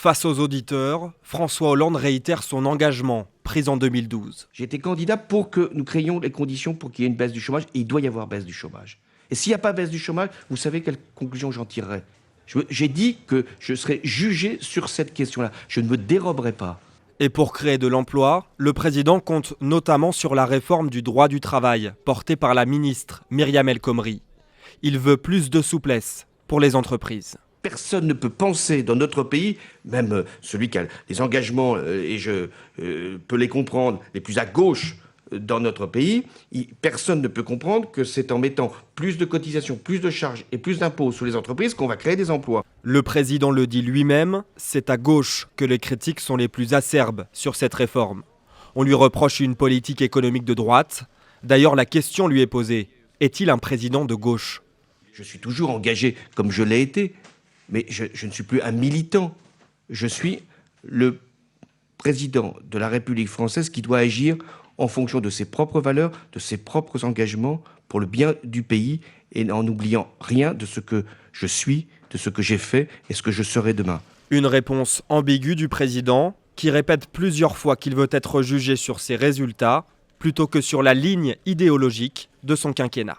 Face aux auditeurs, François Hollande réitère son engagement, pris en 2012. J'ai été candidat pour que nous créions les conditions pour qu'il y ait une baisse du chômage, et il doit y avoir baisse du chômage. Et s'il n'y a pas baisse du chômage, vous savez quelle conclusion j'en tirerai? J'ai dit que je serais jugé sur cette question-là. Je ne me déroberai pas. Et pour créer de l'emploi, le président compte notamment sur la réforme du droit du travail, portée par la ministre Myriam El Khomri. Il veut plus de souplesse pour les entreprises. Personne ne peut penser dans notre pays, même celui qui a des engagements, et je peux les comprendre, les plus à gauche dans notre pays, personne ne peut comprendre que c'est en mettant plus de cotisations, plus de charges et plus d'impôts sur les entreprises qu'on va créer des emplois. Le président le dit lui-même, c'est à gauche que les critiques sont les plus acerbes sur cette réforme. On lui reproche une politique économique de droite. D'ailleurs, la question lui est posée, est-il un président de gauche ? Je suis toujours engagé comme je l'ai été, mais je ne suis plus un militant. Je suis le président de la République française qui doit agir en fonction de ses propres valeurs, de ses propres engagements pour le bien du pays et en n'oubliant rien de ce que je suis, de ce que j'ai fait et ce que je serai demain. Une réponse ambiguë du président qui répète plusieurs fois qu'il veut être jugé sur ses résultats plutôt que sur la ligne idéologique de son quinquennat.